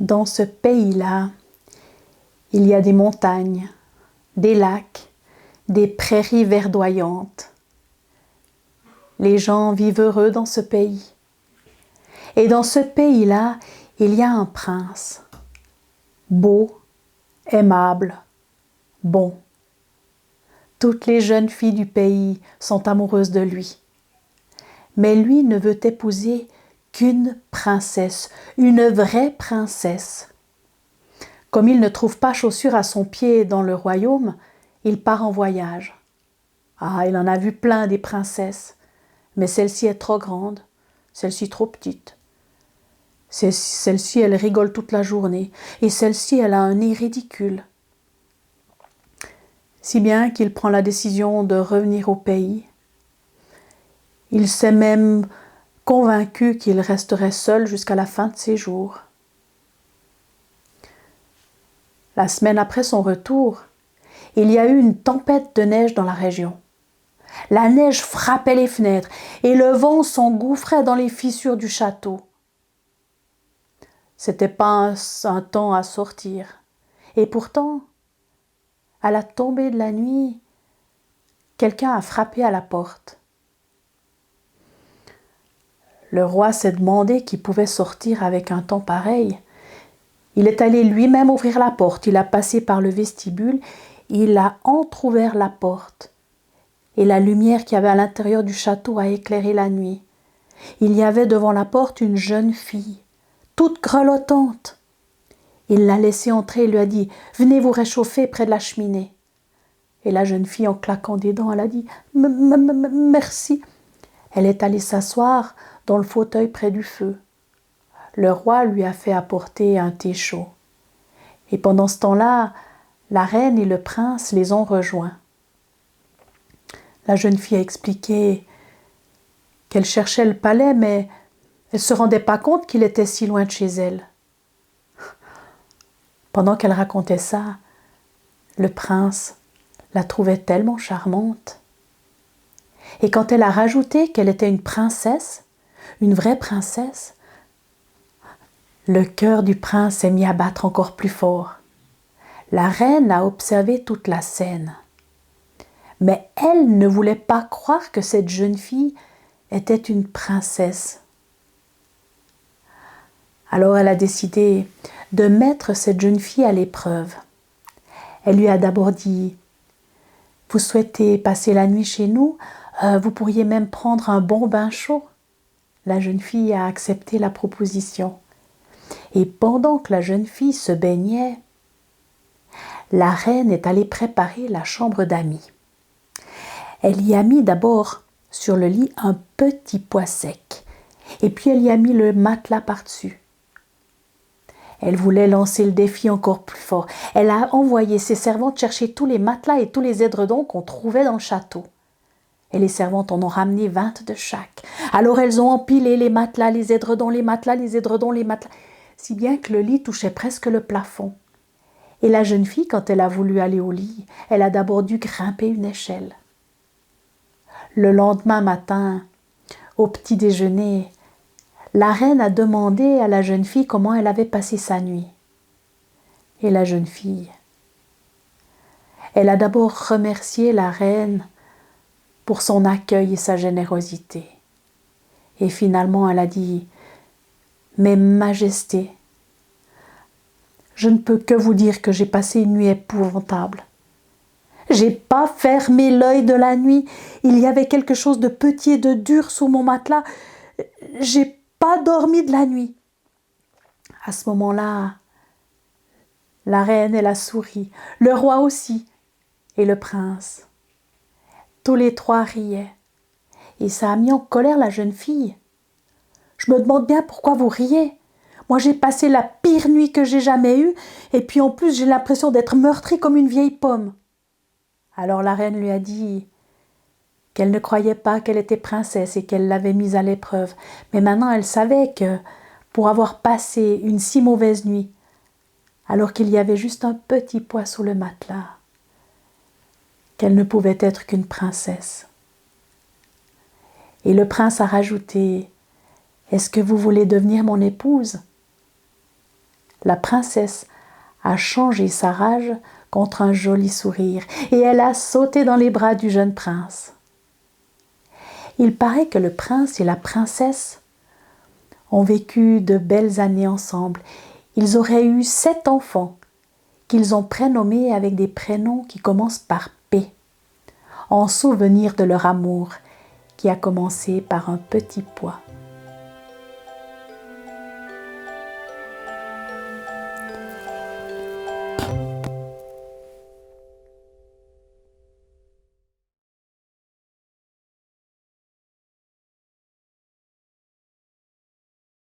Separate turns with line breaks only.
Dans ce pays-là, il y a des montagnes, des lacs, des prairies verdoyantes. Les gens vivent heureux dans ce pays. Et dans ce pays-là, il y a un prince, beau, aimable, bon. Toutes les jeunes filles du pays sont amoureuses de lui. Mais lui ne veut épouser qu'une princesse, une vraie princesse. Comme il ne trouve pas chaussure à son pied dans le royaume, il part en voyage. Ah, il en a vu plein des princesses, mais celle-ci est trop grande, celle-ci trop petite. Celle-ci, elle rigole toute la journée, et celle-ci, elle a un nez ridicule. Si bien qu'il prend la décision de revenir au pays. Il s'est même convaincu qu'il resterait seul jusqu'à la fin de ses jours. La semaine après son retour, il y a eu une tempête de neige dans la région. La neige frappait les fenêtres et le vent s'engouffrait dans les fissures du château. C'était pas un temps à sortir. Et pourtant, à la tombée de la nuit, quelqu'un a frappé à la porte. Le roi s'est demandé qui pouvait sortir avec un temps pareil. Il est allé lui-même ouvrir la porte. Il a passé par le vestibule. Il a entrouvert la porte. Et la lumière qu'il y avait à l'intérieur du château a éclairé la nuit. Il y avait devant la porte une jeune fille, toute grelottante. Il l'a laissée entrer et lui a dit « Venez vous réchauffer près de la cheminée ». Et la jeune fille, en claquant des dents, elle a dit « Merci ». Elle est allée s'asseoir dans le fauteuil près du feu. Le roi lui a fait apporter un thé chaud. Et pendant ce temps-là, la reine et le prince les ont rejoints. La jeune fille a expliqué qu'elle cherchait le palais, mais elle ne se rendait pas compte qu'il était si loin de chez elle. Pendant qu'elle racontait ça, le prince la trouvait tellement charmante. Et quand elle a rajouté qu'elle était une princesse, une vraie princesse, le cœur du prince s'est mis à battre encore plus fort. La reine a observé toute la scène. Mais elle ne voulait pas croire que cette jeune fille était une princesse. Alors elle a décidé de mettre cette jeune fille à l'épreuve. Elle lui a d'abord dit « Vous souhaitez passer la nuit chez nous ? Vous pourriez même prendre un bon bain chaud. » La jeune fille a accepté la proposition. Et pendant que la jeune fille se baignait, la reine est allée préparer la chambre d'amis. Elle y a mis d'abord sur le lit un petit pois sec, et puis elle y a mis le matelas par-dessus. Elle voulait lancer le défi encore plus fort. Elle a envoyé ses servantes chercher tous les matelas et tous les édredons qu'on trouvait dans le château. Et les servantes en ont ramené 20 de chaque. Alors elles ont empilé les matelas, les édredons, les matelas, les édredons, les matelas, si bien que le lit touchait presque le plafond. Et la jeune fille, quand elle a voulu aller au lit, elle a d'abord dû grimper une échelle. Le lendemain matin, au petit déjeuner, la reine a demandé à la jeune fille comment elle avait passé sa nuit. Et la jeune fille, elle a d'abord remercié la reine pour son accueil et sa générosité. Et finalement, elle a dit « Mais Majesté, je ne peux que vous dire que j'ai passé une nuit épouvantable. J'ai pas fermé l'œil de la nuit. Il y avait quelque chose de petit et de dur sous mon matelas. J'ai pas dormi de la nuit. » À ce moment-là, la reine, elle a souri, le roi aussi, et le prince. Tous les trois riaient, et ça a mis en colère la jeune fille. « Je me demande bien pourquoi vous riez. Moi, j'ai passé la pire nuit que j'ai jamais eue, et puis en plus, j'ai l'impression d'être meurtrie comme une vieille pomme. » Alors la reine lui a dit qu'elle ne croyait pas qu'elle était princesse et qu'elle l'avait mise à l'épreuve. Mais maintenant, elle savait que pour avoir passé une si mauvaise nuit, alors qu'il y avait juste un petit pois sous le matelas, qu'elle ne pouvait être qu'une princesse. Et le prince a rajouté « Est-ce que vous voulez devenir mon épouse ?» la princesse a changé sa rage contre un joli sourire et elle a sauté dans les bras du jeune prince. Il paraît que le prince et la princesse ont vécu de belles années ensemble. Ils auraient eu 7 enfants qu'ils ont prénommés avec des prénoms qui commencent par P, en souvenir de leur amour qui a commencé par un petit pois.